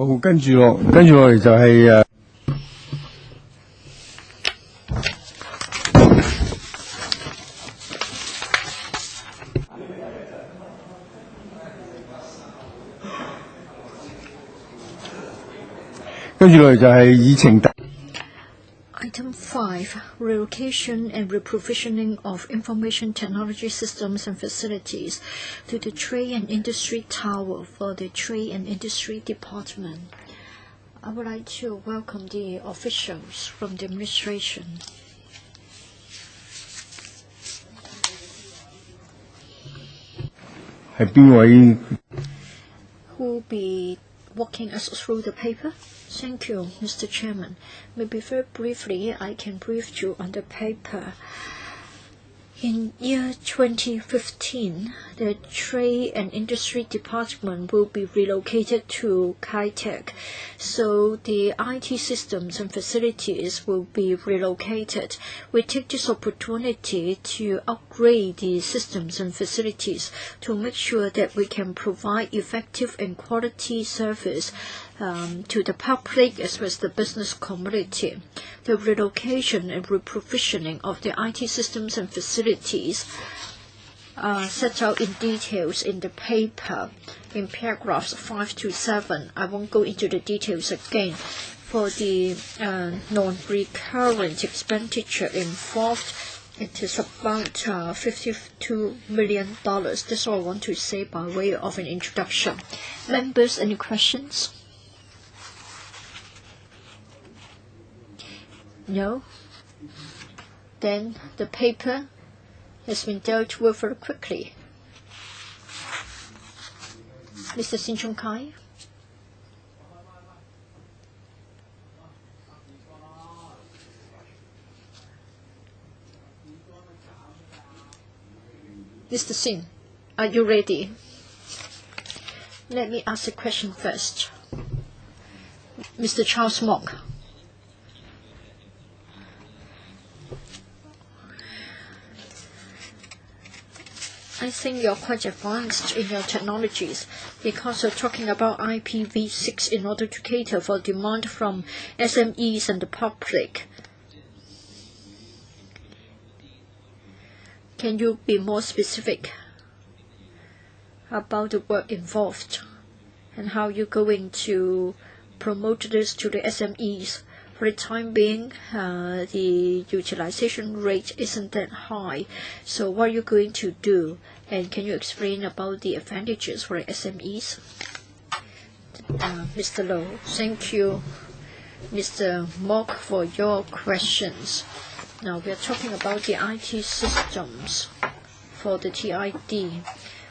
好，跟住落嚟就係議程。Item 5, relocation and reprovisioning of information technology systems and facilities to the Trade and Industry Tower for the Trade and Industry Department. I would like to welcome the officials from the administration. Who will be walking us through the paper? Thank you, Mr. Chairman. Maybe very briefly, I can brief you on the paper. In year 2015, the Trade and Industry Department will be relocated to Kai-Tak, so the IT systems and facilities will be relocated. We take this opportunity to upgrade the systems and facilities to make sure that we can provide effective and quality service to the public as well as the business community. The relocation and reprovisioning of the IT systems and facilities are set out in details in the paper in paragraphs 5 to 7. I won't go into the details again. For the non-recurrent expenditure involved, it is about $52 million. That's all I want to say by way of an introduction. Members, any questions? No? Then the paper has been dealt with very quickly. Mr. Sin Chung Kai? Mr. Sin, are you ready? Let me ask a question first. Mr. Charles Mock. I think you're quite advanced in your technologies because you're talking about IPv6 in order to cater for demand from SMEs and the public. Can you be more specific about the work involved and how you're going to promote this to the SMEs? For the time being, the utilization rate isn't that high. So what are you going to do? And can you explain about the advantages for SMEs? Mr. Low, thank you, Mr. Mock, for your questions. Now we are talking about the IT systems for the TID.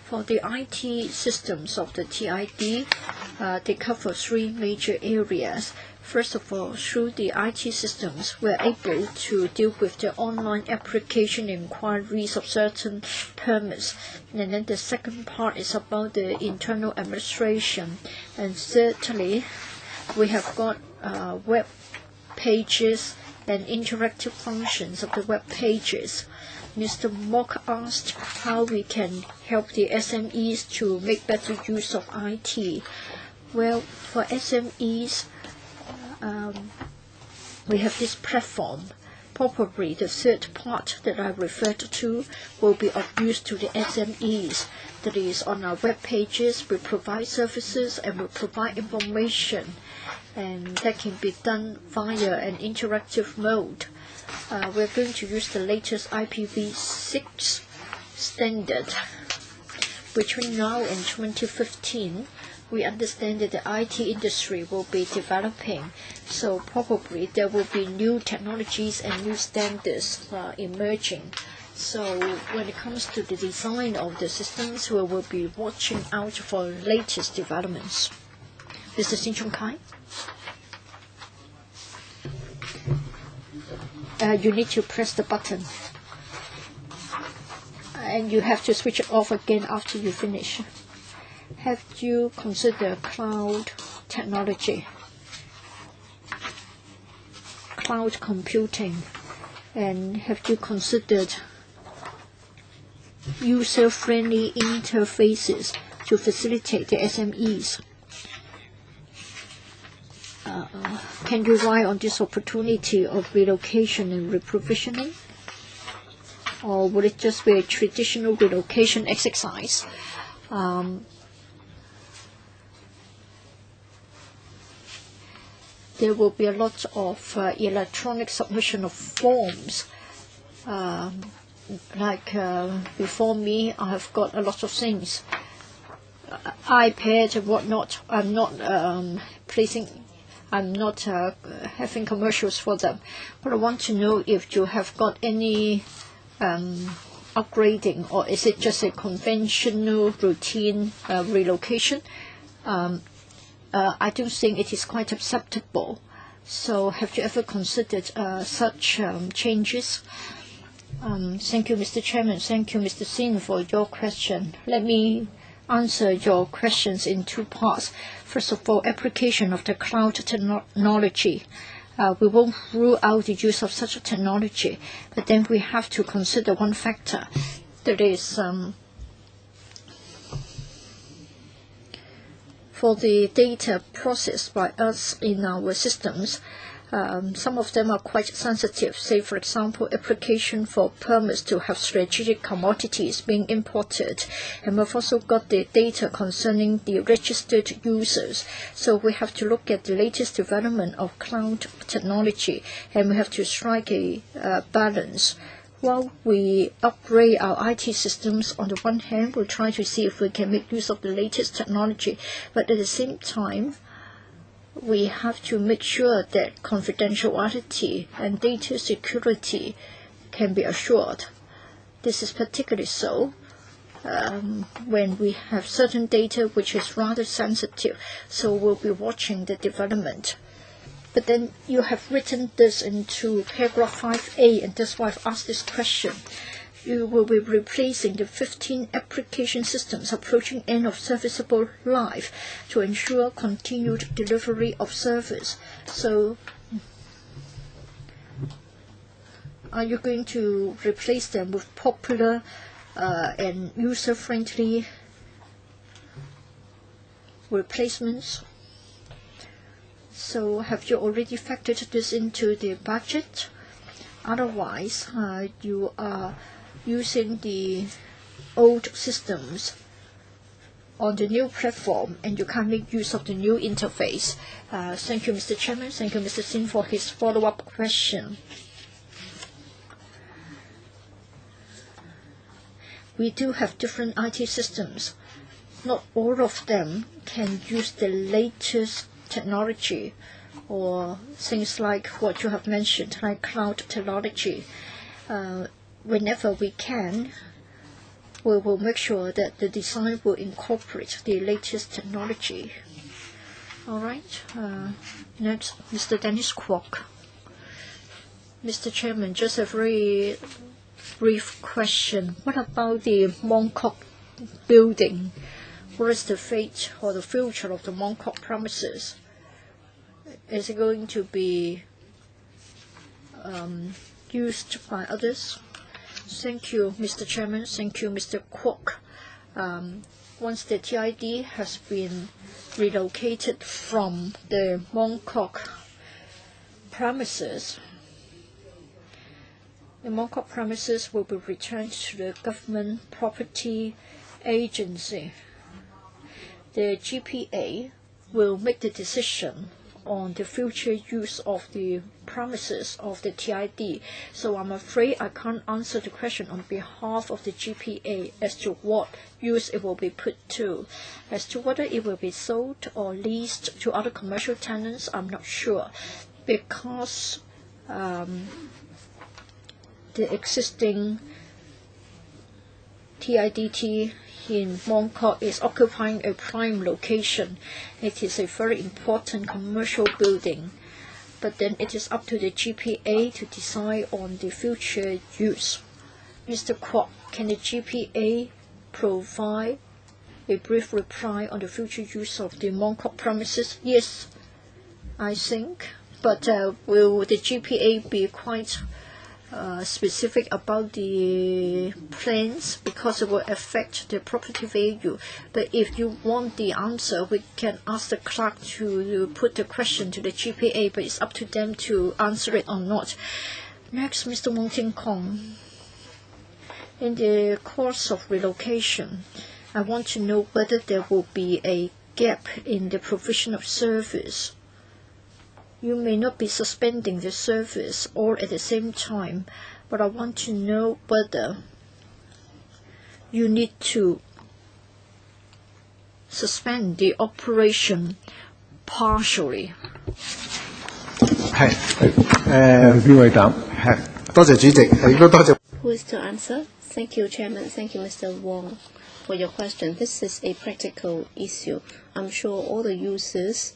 For the IT systems of the TID, they cover 3 major areas. First of all, through the IT systems, we're able to deal with the online application inquiries of certain permits. And then the second part is about the internal administration. And thirdly, we have got web pages and interactive functions of the web pages. Mr. Mock asked how we can help the SMEs to make better use of IT. Well, for SMEs, we have this platform. Probably the third part that I referred to will be of use to the SMEs. That is, on our web pages, we provide services and we provide information, and that can be done via an interactive mode. We're going to use the latest IPv6 standard. Between now and 2015, we understand that the IT industry will be developing, so probably there will be new technologies and new standards emerging. So when it comes to the design of the systems, we will be watching out for latest developments. Mr. Sin Chung Kai? You need to press the button. And you have to switch it off again after you finish. Have you considered cloud technology, cloud computing, and have you considered user-friendly interfaces to facilitate the SMEs? can rely on this opportunity of relocation and reprovisioning? Or would it just be a traditional relocation exercise? There will be a lot of electronic submission of forms. Before me, I have got a lot of things. iPad and whatnot. I'm not having commercials for them. But I want to know if you have got any upgrading, or is it just a conventional routine relocation? I do think it is quite acceptable. So have you ever considered such changes? Thank you, Mr. Chairman. Thank you, Mr. Sin, for your question. Let me answer your questions in two parts. First of all, application of the cloud technology. We won't rule out the use of such a technology, but then we have to consider one factor. That is, for the data processed by us in our systems, some of them are quite sensitive. Say, for example, application for permits to have strategic commodities being imported. And we've also got the data concerning the registered users. So we have to look at the latest development of cloud technology, and we have to strike a balance. While we upgrade our IT systems, on the one hand, we'll try to see if we can make use of the latest technology, but at the same time, we have to make sure that confidentiality and data security can be assured. This is particularly so when we have certain data which is rather sensitive, so we'll be watching the development. But then you have written this into paragraph 5A, and that's why I've asked this question. You will be replacing the 15 application systems approaching end of serviceable life to ensure continued delivery of service. So are you going to replace them with popular and user-friendly replacements? So have you already factored this into the budget? Otherwise, you are using the old systems on the new platform, and you can't make use of the new interface. Thank you, Mr. Chairman. Thank you, Mr. Sin, for his follow-up question. We do have different IT systems. Not all of them can use the latest technology or things like what you have mentioned, like cloud technology. Whenever we can, we will make sure that the design will incorporate the latest technology. All right. Next, Mr. Dennis Kwok. Mr. Chairman, just a very brief question. What about the Mong Kok building? What is the fate or the future of the Mong Kok premises? Is it going to be used by others? Thank you, Mr. Chairman. Thank you, Mr. Kwok. Once the TID has been relocated from the Mong Kok premises, the Mong Kok premises will be returned to the Government Property Agency. The GPA will make the decision on the future use of the premises of the TID. So I'm afraid I can't answer the question on behalf of the GPA as to what use it will be put to. As to whether it will be sold or leased to other commercial tenants, I'm not sure, because the existing TIDT in Mong Kok is occupying a prime location. It is a very important commercial building, but then it is up to the GPA to decide on the future use. Mr. Kwok, can the GPA provide a brief reply on the future use of the Mong Kok premises? Yes, I think, but will the GPA be quite specific about the plans because it will affect the property value. But if you want the answer, we can ask the clerk to put the question to the GPA, but it's up to them to answer it or not. Next, Mr. Wong Ting Kong. In the course of relocation, I want to know whether there will be a gap in the provision of service. You may not be suspending the service all at the same time, but I want to know whether you need to suspend the operation partially. 係邊位答？係，多謝主席，亦都多謝。Who is to answer? Thank you, Chairman. Thank you, Mr. Wong, for your question. This is a practical issue. I'm sure all the users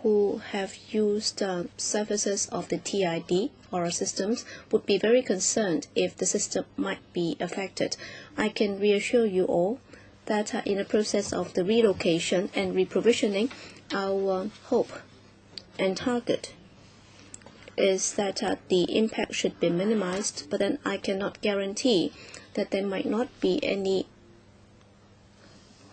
who have used services of the TID or our systems would be very concerned if the system might be affected. I can reassure you all that in the process of the relocation and reprovisioning, our hope and target is that the impact should be minimized, but then I cannot guarantee that there might not be any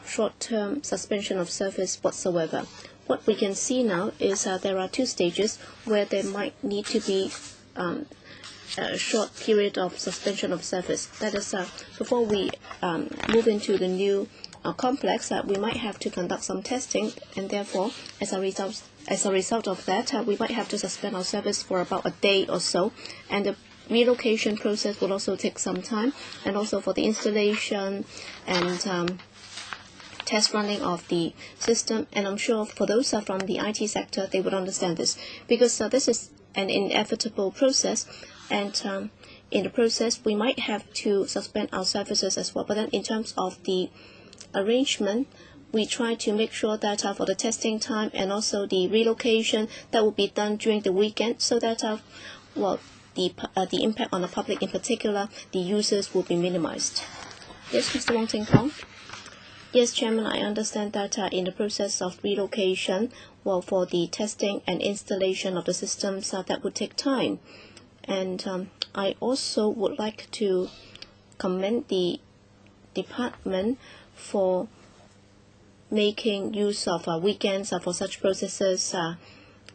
short-term suspension of service whatsoever. What we can see now is there are two stages where there might need to be a short period of suspension of service. That is, before we move into the new complex, we might have to conduct some testing, and therefore, as a result of that, we might have to suspend our service for about a day or so, and the relocation process will also take some time, and also for the installation and test running of the system. And I'm sure for those from the IT sector, they would understand this, because this is an inevitable process, and in the process we might have to suspend our services as well. But then in terms of the arrangement, we try to make sure that for the testing time and also the relocation, that will be done during the weekend, so that the impact on the public, in particular the users, will be minimized. Yes, Mr. Wong Ting Kong. Yes, Chairman, I understand that in the process of relocation, for the testing and installation of the systems, that would take time. And I also would like to commend the department for making use of weekends for such processes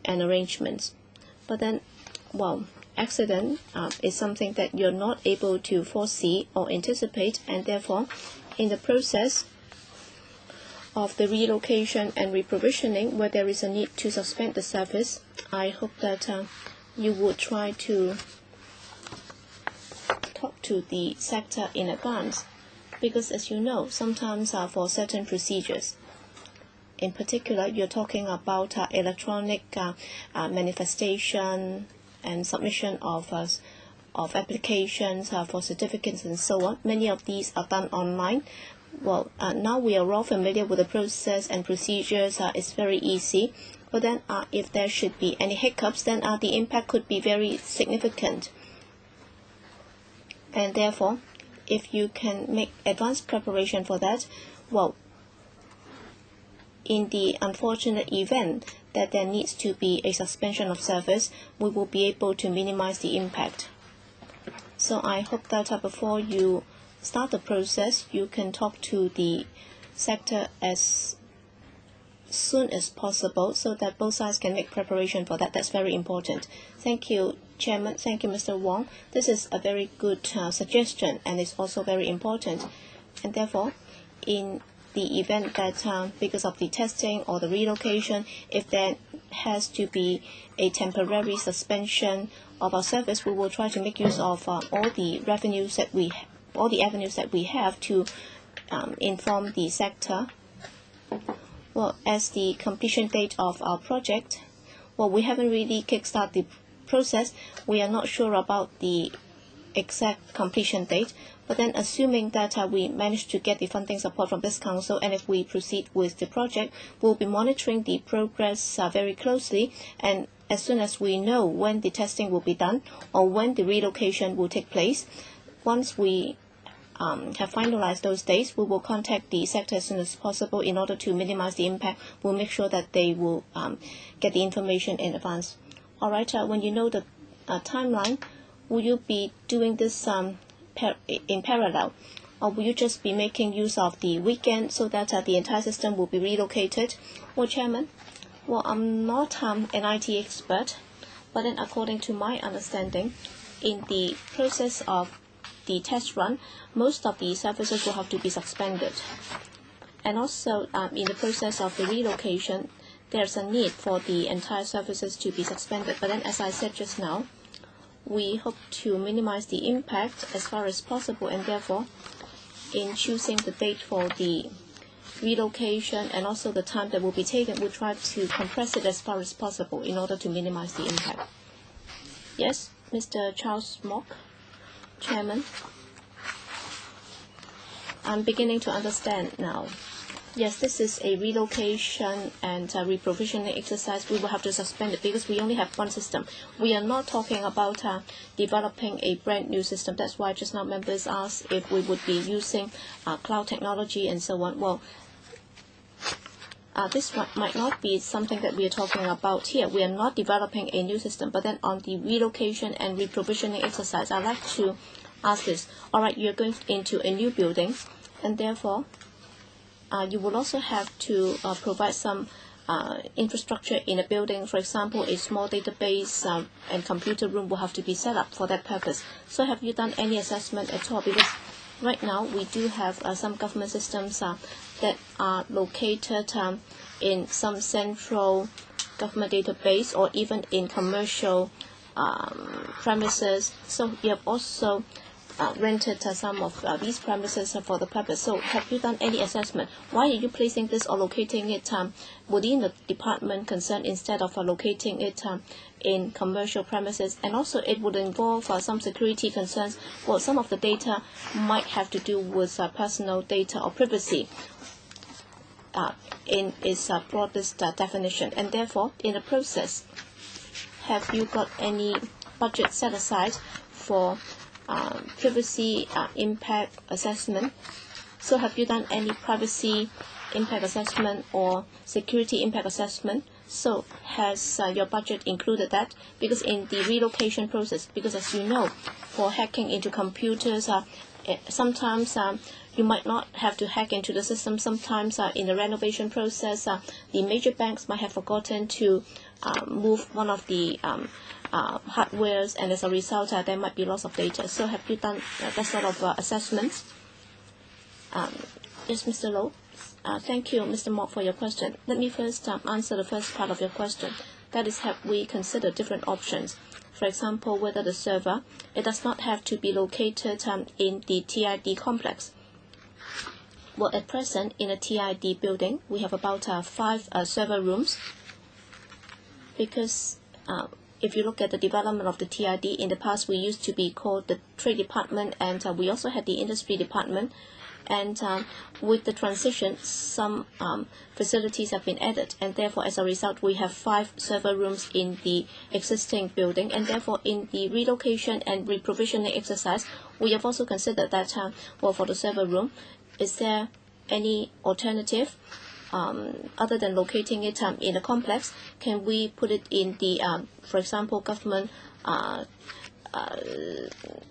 and arrangements. But then, accident is something that you're not able to foresee or anticipate, and therefore, in the process of the relocation and reprovisioning, where there is a need to suspend the service, I hope that you would try to talk to the sector in advance, because as you know, sometimes for certain procedures, in particular, you're talking about electronic manifestation and submission of applications for certificates and so on. Many of these are done online. Now we are all familiar with the process and procedures. It's very easy. But then if there should be any hiccups, then the impact could be very significant. And therefore, if you can make advanced preparation for that, in the unfortunate event that there needs to be a suspension of service, we will be able to minimize the impact. So I hope that before you start the process, you can talk to the sector as soon as possible, so that both sides can make preparation for that. That's very important. Thank you, Chairman. Thank you, Mr. Wong. This is a very good suggestion, and it's also very important. And therefore, in the event that because of the testing or the relocation, if there has to be a temporary suspension of our service, we will try to make use of all the avenues that we have to inform the sector. As the completion date of our project, we haven't really kickstart the process. We are not sure about the exact completion date. But then, assuming that we manage to get the funding support from this council, and if we proceed with the project, we'll be monitoring the progress very closely. And as soon as we know when the testing will be done or when the relocation will take place, once we have finalized those dates, we will contact the sector as soon as possible in order to minimize the impact. We'll make sure that they will get the information in advance. All right, when you know the timeline, will you be doing this in parallel? Or will you just be making use of the weekend so that the entire system will be relocated? Well, Chairman, well, I'm not an IT expert, but then according to my understanding, in the process of the test run, most of the services will have to be suspended. And also, in the process of the relocation, there's a need for the entire services to be suspended. But then, as I said just now, we hope to minimize the impact as far as possible, and therefore, in choosing the date for the relocation and also the time that will be taken, we'll try to compress it as far as possible in order to minimize the impact. Yes, Mr. Charles Mock, Chairman. I'm beginning to understand now. Yes, this is a relocation and reprovisioning exercise. We will have to suspend it because we only have one system. We are not talking about developing a brand new system. That's why just now members asked if we would be using cloud technology and so on. Well, this might not be something that we are talking about here. We are not developing a new system, but then on the relocation and reprovisioning exercise, I'd like to ask this. All right, you're going into a new building, and therefore, you will also have to provide some infrastructure in a building. For example, a small database and computer room will have to be set up for that purpose. So have you done any assessment at all? Because right now we do have some government systems that are located in some central government database or even in commercial premises. So you have also rented some of these premises for the purpose. So have you done any assessment? Why are you placing this or locating it within the department concerned instead of locating it in commercial premises? And also it would involve some security concerns. Well, some of the data might have to do with personal data or privacy in its broadest definition. And therefore, in the process, have you got any budget set aside for privacy impact assessment? So have you done any privacy impact assessment or security impact assessment? So has your budget included that? Because in the relocation process, because as you know, for hacking into computers, sometimes you might not have to hack into the system. Sometimes in the renovation process, the major banks might have forgotten to move one of the hardwares, and as a result, there might be loss of data. So have you done that sort of assessments? Yes, Mr. Low. Thank you, Mr. Mock, for your question. Let me first answer the first part of your question. That is, have we considered different options? For example, whether the server, it does not have to be located in the TID complex. Well, at present, in a TID building, we have about 5 server rooms, because if you look at the development of the TID, in the past we used to be called the trade department, and we also had the industry department. And with the transition, some facilities have been added, and therefore, as a result, we have 5 server rooms in the existing building. And therefore, in the relocation and reprovisioning exercise, we have also considered that, well, for the server room, is there any alternative other than locating it in a complex? Can we put it in the, for example, government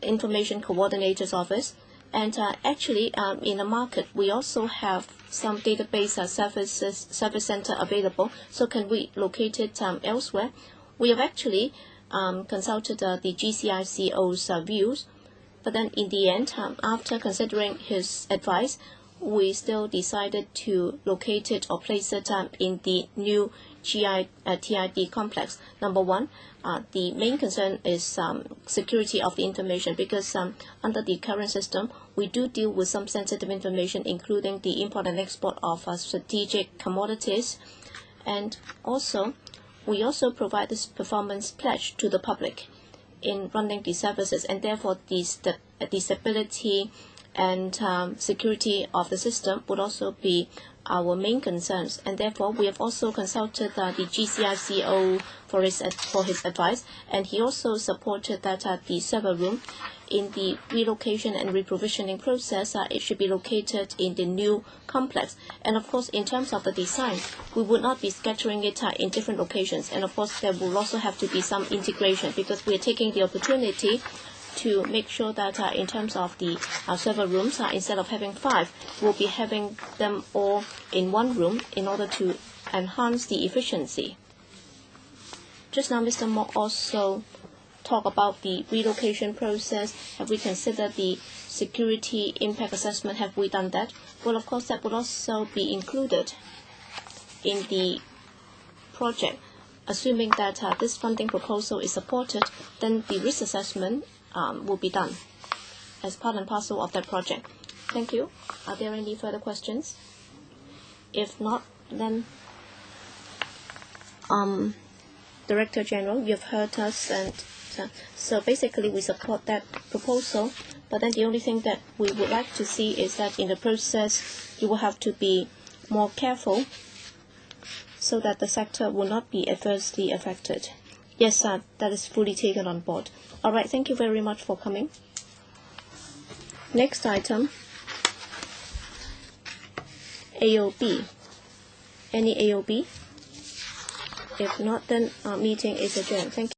information coordinator's office? And actually, in the market, we also have some database service center available. So can we locate it elsewhere? We have actually consulted the GCICO's views, but then in the end, after considering his advice, we still decided to locate it or place it in the new TID complex. Number one, the main concern is security of the information, because under the current system, we do deal with some sensitive information, including the import and export of strategic commodities. And also, we also provide this performance pledge to the public in running the services, and therefore the stability and security of the system would also be our main concerns, and therefore we have also consulted the GCICO for his advice, and he also supported that the server room in the relocation and reprovisioning process, it should be located in the new complex. And of course, in terms of the design, we would not be scattering it in different locations. And of course, there will also have to be some integration, because we are taking the opportunity to make sure that in terms of the server rooms, instead of having 5, we'll be having them all in one room in order to enhance the efficiency. Just now, Mr. Mok also talk about the relocation process. Have we considered the security impact assessment? Have we done that? Well, of course, that will also be included in the project. Assuming that this funding proposal is supported, then the risk assessment will be done as part and parcel of that project. Thank you. Are there any further questions? If not, then Director General, you've heard us, and so basically we support that proposal, but then the only thing that we would like to see is that in the process you will have to be more careful so that the sector will not be adversely affected. Yes, that is fully taken on board. All right, thank you very much for coming. Next item, AOB. Any AOB? If not, then our meeting is adjourned. Thank you.